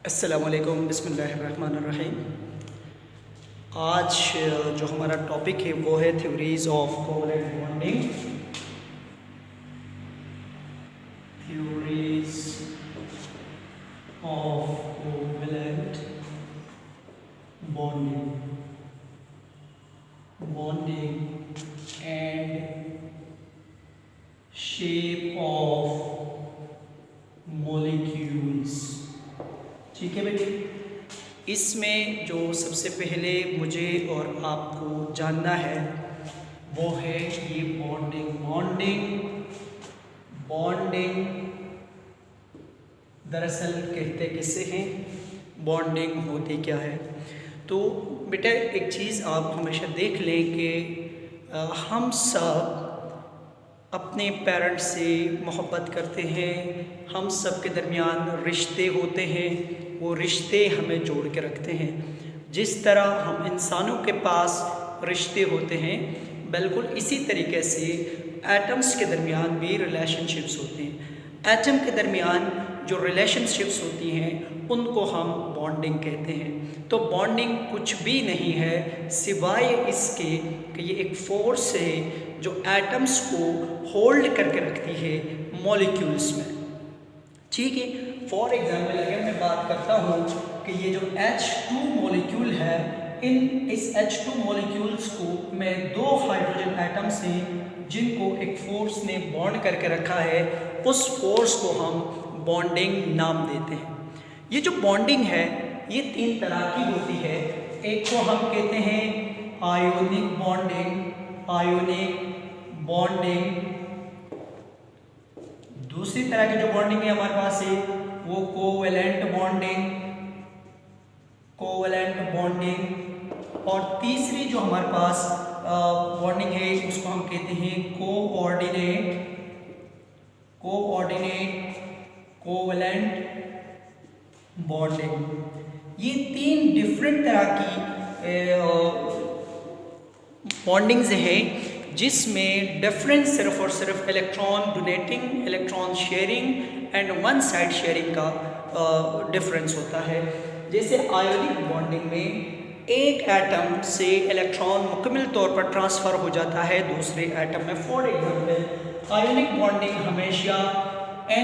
अस्सलामुअलैकुम बिस्मिल्लाहिर्रहमानिर्रहीम। आज जो हमारा टॉपिक है वो है theories of covalent bonding. Theories of covalent bonding and shape of molecules. ठीक है बेटे, इसमें जो सबसे पहले मुझे और आपको जानना है वो है ये बॉन्डिंग दरअसल कहते किसे हैं, बॉन्डिंग होती क्या है। तो बेटा एक चीज़ आप हमेशा देख लें कि हम सब अपने पेरेंट्स से मोहब्बत करते हैं, हम सब के दरमियान रिश्ते होते हैं, वो रिश्ते हमें जोड़ के रखते हैं। जिस तरह हम इंसानों के पास रिश्ते होते हैं, बिल्कुल इसी तरीके से एटम्स के दरमियान भी रिलेशनशिप्स होते हैं। एटम के दरमियान जो रिलेशनशिप्स होती हैं उनको हम बॉन्डिंग कहते हैं। तो बॉन्डिंग कुछ भी नहीं है सिवाय इसके कि ये एक फोर्स है जो एटम्स को होल्ड करके रखती है मॉलिक्यूल्स में। ठीक है, फॉर एग्जांपल अगर मैं बात करता हूँ कि ये जो H2 मॉलिक्यूल है, इस H2 मॉलिक्यूल्स को मैं दो हाइड्रोजन एटम्स हैं जिनको एक फोर्स ने बॉन्ड करके रखा है, उस फोर्स को हम बॉन्डिंग नाम देते हैं। ये जो बॉन्डिंग है ये तीन तरह की होती है। एक को हम कहते हैं आयोनिक बॉन्डिंग। दूसरी तरह की जो बॉन्डिंग है हमारे पास है वो कोवेलेंट बॉन्डिंग। और तीसरी जो हमारे पास बॉन्डिंग है उसको हम कहते हैं कोवेलेंट बॉन्डिंग। ये तीन डिफरेंट तरह की बॉन्डिंग्स हैं जिसमें डिफरेंस सिर्फ और सिर्फ electron donating, electron sharing and one side sharing का डिफरेंस होता है। जैसे आयोनिक बॉन्डिंग में एक एटम से इलेक्ट्रॉन मुकम्मल तौर पर ट्रांसफ़र हो जाता है दूसरे एटम में। फॉर एग्जांपल आयोनिक बॉन्डिंग हमेशा Na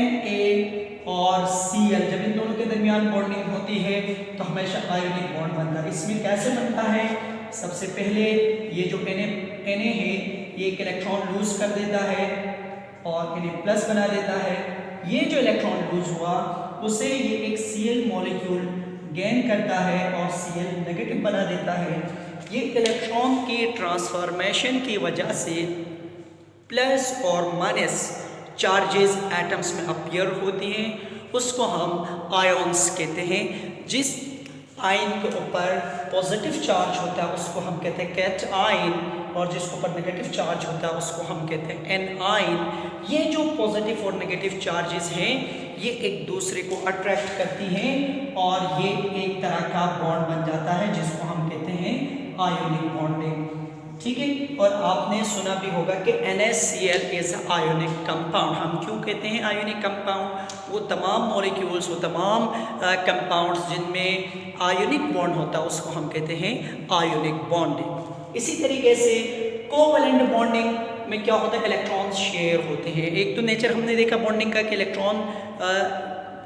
और Cl, जब इन दोनों के दरमियान बॉन्डिंग होती है तो हमेशा आयोनिक बॉन्ड बनता है। इसमें कैसे बनता है, सबसे पहले ये जो Na है ये एक इलेक्ट्रॉन लूज कर देता है और Na प्लस बना देता है। ये जो इलेक्ट्रॉन लूज हुआ उसे ये एक Cl मॉलिक्यूल गेन करता है और Cl नेगेटिव बना देता है। ये इलेक्ट्रॉन के ट्रांसफॉर्मेशन की वजह से प्लस और माइनस चार्जेस एटम्स में अपीयर होती हैं, उसको हम आयॉन्स कहते हैं। जिस आयन के ऊपर पॉजिटिव चार्ज होता है उसको हम कहते हैं कैट आयन, और जिसके ऊपर नेगेटिव चार्ज होता है उसको हम कहते हैं एन आयन। ये जो पॉजिटिव और नेगेटिव चार्जेस हैं ये एक दूसरे को अट्रैक्ट करती हैं और ये एक तरह का बॉन्ड बन जाता है जिसको हम कहते हैं आयोनिक बॉन्डिंग। ठीक है, और आपने सुना भी होगा कि NaCl इज आयोनिक कंपाउंड। हम क्यों कहते हैं आयोनिक कंपाउंड, वो तमाम मॉलिक्यूल्स, वो तमाम कंपाउंड्स जिनमें आयोनिक बॉन्ड होता है उसको हम कहते हैं आयोनिक बॉन्डिंग। इसी तरीके से कोवेलेंट बॉन्डिंग में क्या होता है, इलेक्ट्रॉन्स शेयर होते हैं। एक तो नेचर हमने देखा बॉन्डिंग का कि इलेक्ट्रॉन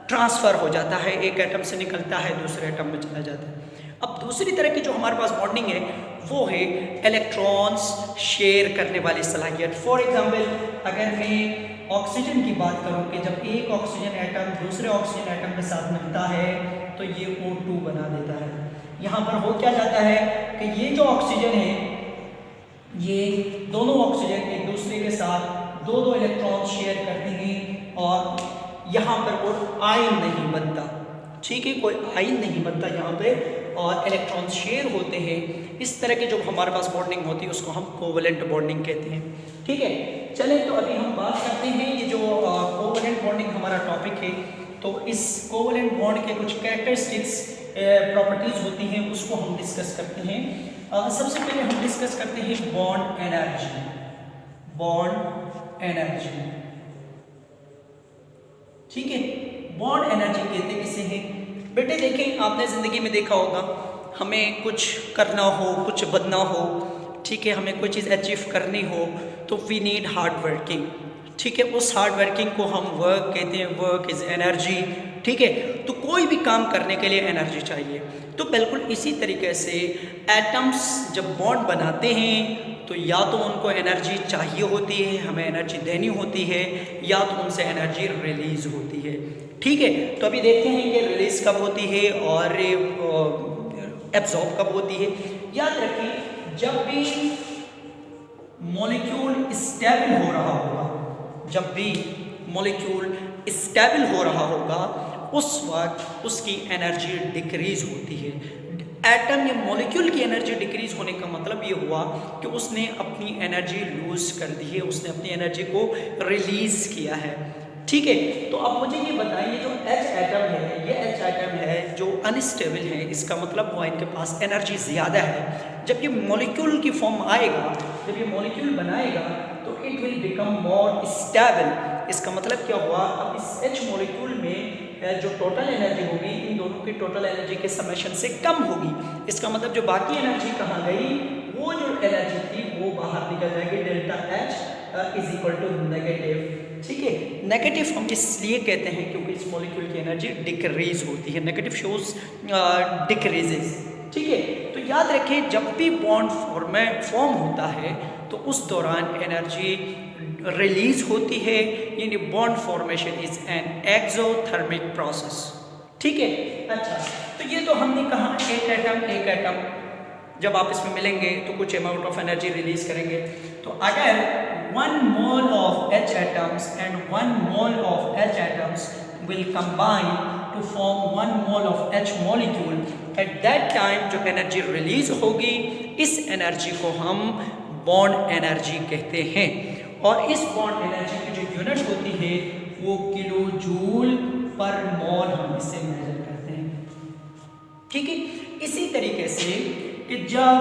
ट्रांसफ़र हो जाता है, एक एटम से निकलता है दूसरे एटम में चला जाता है। अब दूसरी तरह की जो हमारे पास बॉन्डिंग है वो है इलेक्ट्रॉन्स शेयर करने वाली सलाहियत। फॉर एग्जांपल अगर मैं ऑक्सीजन की बात करूं कि जब एक ऑक्सीजन एटम दूसरे ऑक्सीजन एटम के साथ मिलता है तो ये O2 बना देता है। यहाँ पर हो क्या जाता है कि ये जो ऑक्सीजन है ये दोनों ऑक्सीजन एक दूसरे के साथ दो इलेक्ट्रॉन शेयर करती हैं और यहाँ पर कोई आयन नहीं बनता। ठीक है, कोई आयन नहीं बनता यहाँ पे और इलेक्ट्रॉन शेयर होते हैं। इस तरह की जो हमारे पास बॉन्डिंग होती है उसको हम कोवेलेंट बॉन्डिंग कहते हैं। ठीक है, चलें तो अभी हम बात करते हैं ये जो कोवेलेंट बॉन्डिंग हमारा टॉपिक है, तो इस कोवेलेंट बॉन्ड के कुछ कैरेक्टरिस्टिक्स प्रॉपर्टीज़ होती हैं उसको हम डिस्कस करते हैं। सबसे पहले हम डिस्कस करते हैं बॉन्ड एनर्जी। ठीक है, बॉन्ड एनर्जी कहते किसे हैं, बेटे देखें, आपने ज़िंदगी में देखा होगा, हमें कुछ करना हो, कुछ बनना हो, ठीक है, हमें कोई चीज़ अचीव करनी हो तो वी नीड हार्ड वर्किंग, ठीक है। उस हार्ड वर्किंग को हम वर्क कहते हैं, वर्क इज़ एनर्जी, ठीक है। तो कोई भी काम करने के लिए एनर्जी चाहिए। तो बिल्कुल इसी तरीके से एटम्स जब बॉन्ड बनाते हैं तो या तो उनको एनर्जी चाहिए होती है, हमें एनर्जी देनी होती है, या तो उनसे एनर्जी रिलीज़ होती है, ठीक है। तो अभी देखते हैं कि रिलीज़ कब होती है और एब्जॉर्ब कब होती है। याद रखें, जब भी मॉलिक्यूल स्टेबल हो रहा होगा, जब भी मॉलिक्यूल स्टेबल हो रहा होगा उस वक्त उसकी एनर्जी डिक्रीज होती है। एटम या मॉलिक्यूल की एनर्जी डिक्रीज होने का मतलब ये हुआ कि उसने अपनी एनर्जी लूज कर दी है, उसने अपनी एनर्जी को रिलीज किया है, ठीक है। तो अब मुझे ये बताइए, जो H एटम है, ये H एटम है जो अनस्टेबल है, इसका मतलब हुआ इनके पास एनर्जी ज़्यादा है। जब ये मॉलिक्यूल की फॉर्म आएगा, जब ये मॉलिक्यूल बनाएगा तो it will become more stable. इसका मतलब क्या हुआ, अब इस H मॉलिक्यूल में जो टोटल एनर्जी होगी, इन दोनों की टोटल एनर्जी के समेशन से कम होगी। इसका मतलब जो बाकी एनर्जी कहाँ गई, वो जो एनर्जी थी वो बाहर निकल जाएगी, delta H is equal to negative, ठीक है। नेगेटिव हम इसलिए कहते हैं क्योंकि इस मॉलिक्यूल की एनर्जी डिक्रीज होती है, नेगेटिव शोज डिक्रीजेस, ठीक है। तो याद रखें, जब भी बॉन्ड फॉर्म होता है तो उस दौरान एनर्जी रिलीज होती है, यानी bond formation is an exothermic process, ठीक है। अच्छा, तो ये तो हमने कहा एक एटम जब आप इसमें मिलेंगे तो कुछ अमाउंट ऑफ एनर्जी रिलीज करेंगे। तो अगर 1 mole of H atoms and 1 mole of H atoms will combine to form 1 mole of H molecule, at that time जो एनर्जी रिलीज होगी, इस एनर्जी को हम बॉन्ड एनर्जी कहते हैं। और इस बॉन्ड एनर्जी की जो यूनिट होती है वो किलो जूल पर मोल हम इसे मेजर करते हैं, ठीक है। इसी तरीके से कि जब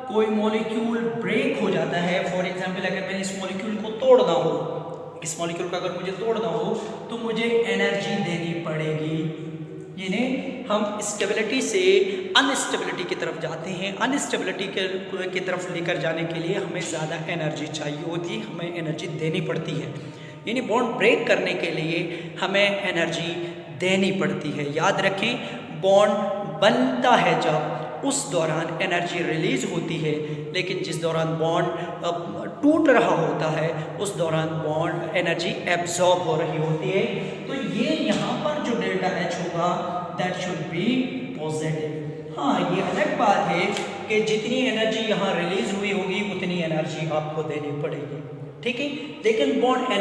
कोई मॉलिक्यूल ब्रेक हो जाता है, फॉर एग्जांपल अगर मैंने इस मॉलिक्यूल को तोड़ना हो, इस मॉलिक्यूल को अगर मुझे तोड़ना हो तो मुझे एनर्जी देनी पड़ेगी, यानी हम स्टेबिलिटी से अनस्टेबिलिटी की तरफ जाते हैं। अनस्टेबिलिटी की तरफ लेकर जाने के लिए हमें ज़्यादा एनर्जी चाहिए होती है, हमें एनर्जी देनी पड़ती है, यानी बॉन्ड ब्रेक करने के लिए हमें एनर्जी देनी पड़ती है। याद रखें, बॉन्ड बनता है जब, उस दौरान एनर्जी रिलीज होती है, लेकिन जिस दौरान बॉन्ड टूट रहा होता है उस दौरान बॉन्ड एनर्जी एब्जॉर्ब हो रही होती है। तो ये यहाँ पर जो डेल्टा H होगा दैट शुड बी पॉजिटिव। हाँ, ये अलग बात है कि जितनी एनर्जी यहाँ रिलीज हुई होगी उतनी एनर्जी आपको देनी पड़ेगी, ठीक है। लेकिन बॉन्ड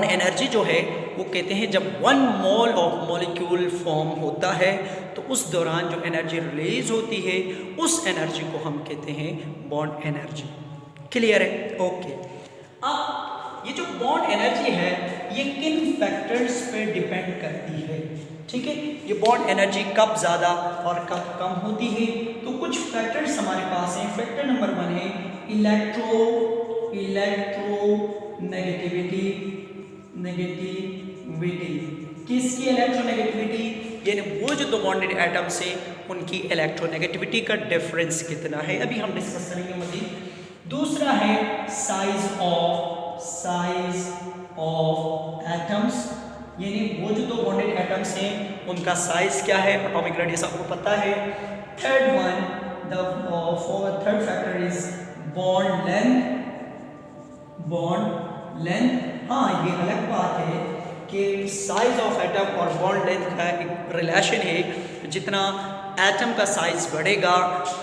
एनर्जी जो है वो कहते हैं जब 1 मोल ऑफ मॉलिक्यूल फॉर्म होता है तो उस दौरान जो एनर्जी रिलीज होती है उस एनर्जी को हम कहते हैं बॉन्ड एनर्जी। क्लियर है? ओके। अब ये जो बॉन्ड एनर्जी है ये किन फैक्टर्स पे डिपेंड करती है, ठीक है। ये बॉन्ड एनर्जी कब ज़्यादा और कब कम होती है, तो कुछ फैक्टर्स हमारे पास हैं। फैक्टर नंबर 1 है इलेक्ट्रोनेगेटिविटी। किसकी इलेक्ट्रोनेगेटिविटी, यानी वो जो दो बॉन्डेड एटम्स हैं उनकी इलेक्ट्रोनेगेटिविटी का डिफरेंस कितना है, अभी हम डिस्कस करेंगे मजीद। दूसरा है साइज ऑफ एटम्स, यानी वो जो दो बॉन्डेड एटम्स हैं उनका साइज क्या है, एटॉमिक रेडियस आपको पता है। Third factor is bond length. हाँ, ये अलग बात है कि साइज ऑफ एटम और बॉन्ड लेंथ का एक रिलेशन है, जितना एटम का साइज बढ़ेगा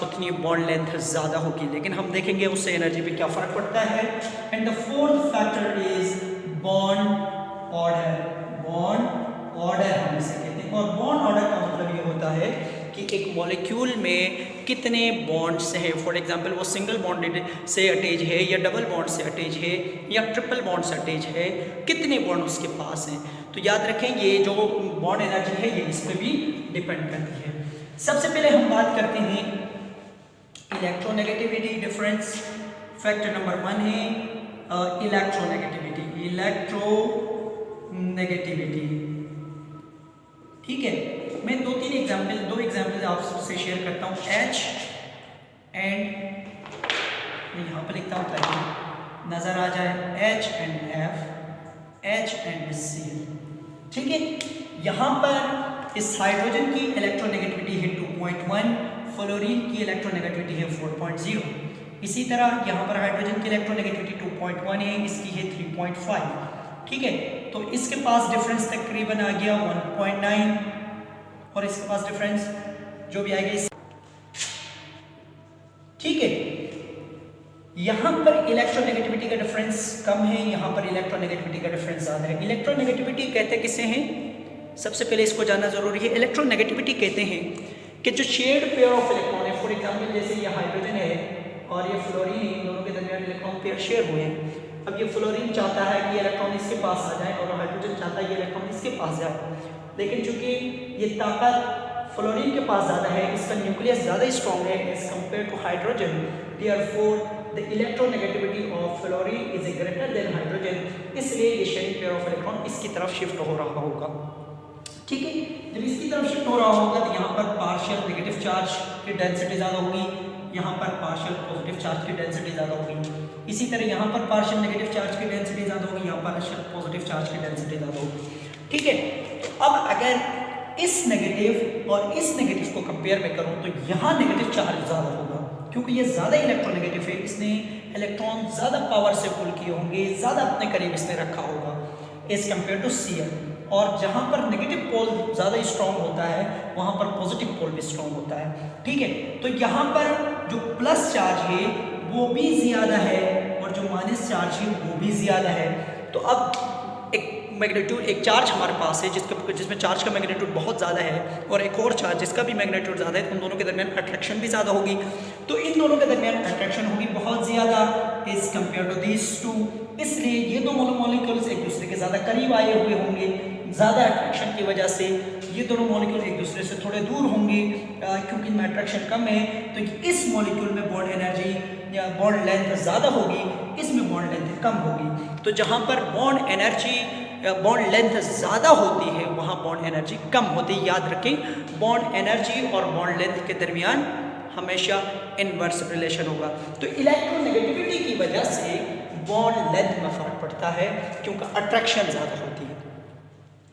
उतनी बॉन्ड लेंथ ज़्यादा होगी, लेकिन हम देखेंगे उससे एनर्जी पे क्या फ़र्क पड़ता है। And the fourth factor is bond order हम इसे कहते हैं। और बॉन्ड ऑर्डर का मतलब ये होता है कि एक मॉलिक्यूल में कितने बॉन्ड्स हैं। फॉर एग्जांपल वो सिंगल बॉन्डेड से अटैच है या डबल बॉन्ड से अटैच है या ट्रिपल बॉन्ड से अटैच है, कितने बॉन्ड उसके पास हैं। तो याद रखें ये जो बॉन्ड एनर्जी है ये इस पर भी डिपेंड करती है। सबसे पहले हम बात करते हैं इलेक्ट्रोनेगेटिविटी डिफरेंस। फैक्टर नंबर 1 है इलेक्ट्रोनेगेटिविटी। ठीक है, मैं दो एग्जाम्पल आपसे शेयर करता हूँ। H एंड, मैं यहाँ पर लिखता हूँ ताकि नज़र आ जाए, H and F, H and Cl। ठीक है, यहाँ पर इस हाइड्रोजन की इलेक्ट्रोनेगेटिविटी है 2.1, फ्लोरीन की इलेक्ट्रोनेगेटिविटी है 4.0। इसी तरह यहाँ पर हाइड्रोजन की इलेक्ट्रोनेगेटिविटी 2.1 है, इसकी है 3.5। ठीक है, तो इसके पास डिफरेंस तकरीबन आ गया 1.9 और इसके पास डिफरेंस जो भी आएगा। ठीक है, यहाँ पर इलेक्ट्रोनेगेटिविटी का डिफरेंस कम है, यहाँ पर इलेक्ट्रोनेगेटिविटी का डिफरेंस ज़्यादा है। इलेक्ट्रोनेगेटिविटी कहते किसे हैं, सबसे पहले इसको जानना जरूरी है। इलेक्ट्रोनेगेटिविटी कहते हैं कि जो शेयर्ड पेयर ऑफ इलेक्ट्रॉन है, फॉर एग्जांपल जैसे ये हाइड्रोजन है और ये फ्लोरीन है, इन दोनों के दरमियान इलेक्ट्रॉन पेयर शेयर हुए हैं। अब ये फ्लोरीन चाहता है कि इलेक्ट्रॉन इसके पास आ जाए और हाइड्रोजन चाहता है कि इलेक्ट्रॉन इसके पास जाए, लेकिन चूंकि ये ताकत फ्लोरीन के पास ज़्यादा है, इसका न्यूक्लियस ज़्यादा स्ट्रॉन्ग है as compare to hydrogen, therefore the electronegativity of fluorine is greater than hydrogen, इसलिए ये शेयरिंग पेयर ऑफ इलेक्ट्रॉन इसकी तरफ शिफ्ट हो रहा होगा। ठीक है, जब इसकी तरफ शिफ्ट हो रहा होगा तो यहाँ पर पार्शियल नेगेटिव चार्ज की डेंसिटी ज़्यादा होगी, यहाँ पर पार्शियल पॉजिटिव चार्ज की डेंसिटी ज़्यादा होगी। इसी तरह यहाँ पर पार्शियल नेगेटिव चार्ज की डेंसिटी ज़्यादा होगी, यहाँ पर पार्शियल पॉजिटिव चार्ज की डेंसिटी ज़्यादा होगी। ठीक है, तो अब अगर इस नेगेटिव और इस नेगेटिव को कंपेयर में करूँ तो यहाँ नेगेटिव चार्ज ज़्यादा होगा, क्योंकि ये ज़्यादा इलेक्ट्रोनेगेटिव है, इसने इलेक्ट्रॉन ज़्यादा पावर से पुल किए होंगे, ज़्यादा अपने करीब इसने रखा होगा एज कम्पेयर टू Cl। और जहाँ पर नेगेटिव पोल ज़्यादा स्ट्रॉन्ग होता है वहाँ पर पॉजिटिव पोल भी स्ट्रॉन्ग होता है। ठीक है, तो यहाँ पर जो प्लस चार्ज है वो भी ज़्यादा है और जो माइनस चार्ज है वो भी ज़्यादा है। तो अब एक मैग्नीट्यूड, एक चार्ज हमारे पास है जिसमें चार्ज का मैग्नीट्यूड बहुत ज़्यादा है और एक और चार्ज जिसका भी मैग्नीट्यूड ज़्यादा है, उन दोनों के दरमियान अट्रैक्शन भी ज़्यादा होगी। तो इन दोनों के दरमियान अट्रैक्शन होगी बहुत ज़्यादा as compare to these two, इसलिए ये दो मॉलिक्यूल्स एक दूसरे के ज़्यादा करीब आए हुए होंगे। ज़्यादा अट्रैक्शन की वजह से ये दोनों मॉलिक्यूल एक दूसरे से थोड़े दूर होंगे, क्योंकि इनमें अट्रैक्शन कम है। तो इस मॉलिक्यूल में बॉन्ड एनर्जी या बॉन्ड लेंथ ज़्यादा होगी, इसमें बॉन्ड लेंथ कम होगी। तो जहाँ पर बॉन्ड एनर्जी बॉन्ड लेंथ ज़्यादा होती है वहाँ बॉन्ड एनर्जी कम होती है। याद रखें, बॉन्ड एनर्जी और बॉन्ड लेंथ के दरमियान हमेशा इनवर्स रिलेशन होगा। तो इलेक्ट्रोनेगेटिविटी की वजह से बॉन्ड लेंथ में फ़र्क पड़ता है क्योंकि अट्रैक्शन ज़्यादा होती है।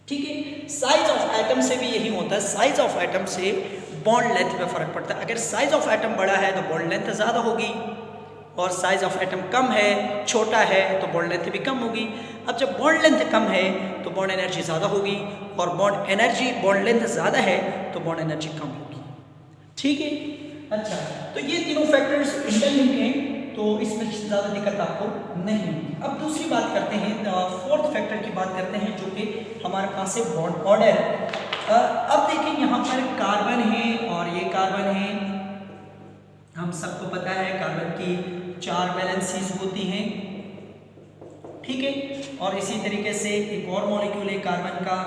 ठीक है, साइज ऑफ एटम से भी यही होता है, साइज ऑफ एटम से बॉन्ड लेंथ में फ़र्क पड़ता है। अगर साइज ऑफ एटम बड़ा है तो बॉन्ड लेंथ ज़्यादा होगी और साइज ऑफ एटम कम है, छोटा है, तो बॉन्ड लेंथ भी कम होगी। अब जब बॉन्ड लेंथ कम है तो बॉन्ड एनर्जी ज़्यादा होगी और बॉन्ड लेंथ ज़्यादा है तो बॉन्ड एनर्जी कम होगी। ठीक है, अच्छा, तो ये तीनों फैक्टर्स इंटरलिंक हैं, तो इसमें ज़्यादा दिक्कत आपको नहीं। अब दूसरी बात करते हैं, फोर्थ फैक्टर की बात करते हैं जो कि हमारे पास है बॉन्ड ऑर्डर। अब देखें, यहाँ पर कार्बन है और ये कार्बन है। हम सबको पता है कार्बन की 4 वैलेंसीज होती हैं। ठीक है, और इसी तरीके से एक और मॉलिक्यूल है कार्बन का।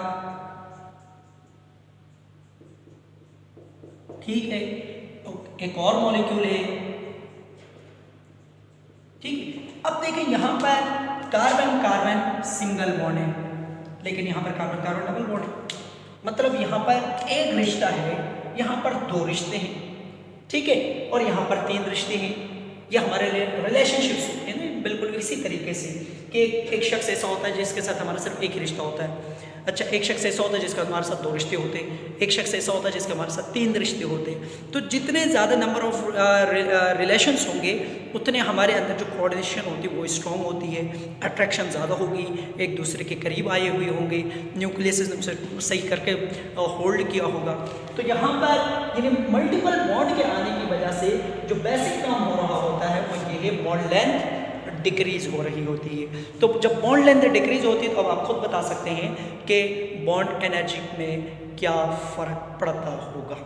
ठीक है, एक और मॉलिक्यूल है। ठीक है, अब देखें यहाँ पर कार्बन कार्बन सिंगल बॉन्ड है, लेकिन यहाँ पर कार्बन कार्बन डबल बॉन्ड है। मतलब यहाँ पर एक रिश्ता है, यहाँ पर 2 रिश्ते हैं। ठीक है, और यहाँ पर 3 रिश्ते हैं। ये हमारे रिलेशनशिप्स होते हैं ना, बिल्कुल इसी तरीके से कि एक शख्स ऐसा होता है जिसके साथ हमारा सिर्फ एक ही रिश्ता होता है। अच्छा, एक शख्स ऐसा होता है जिसका हमारे साथ 2 रिश्ते होते हैं, एक शख्स ऐसा होता है जिसका हमारे साथ 3 रिश्ते होते हैं। तो जितने ज़्यादा नंबर ऑफ रिलेशंस होंगे उतने हमारे अंदर जो कोऑर्डिनेशन होती है वो स्ट्रॉन्ग होती है, अट्रैक्शन ज़्यादा होगी, एक दूसरे के करीब आए हुए होंगे, न्यूक्लियस से सही करके होल्ड किया होगा। तो यहाँ पर यानी मल्टीपल बॉन्ड के आने की वजह से जो बेसिक काम हो रहा होता है वो ये है, बॉन्ड लेंथ डिक्रीज हो रही होती है। तो जब बॉन्ड लेंथ डिक्रीज होती है तो अब आप खुद बता सकते हैं कि बॉन्ड एनर्जी में क्या फ़र्क पड़ता होगा।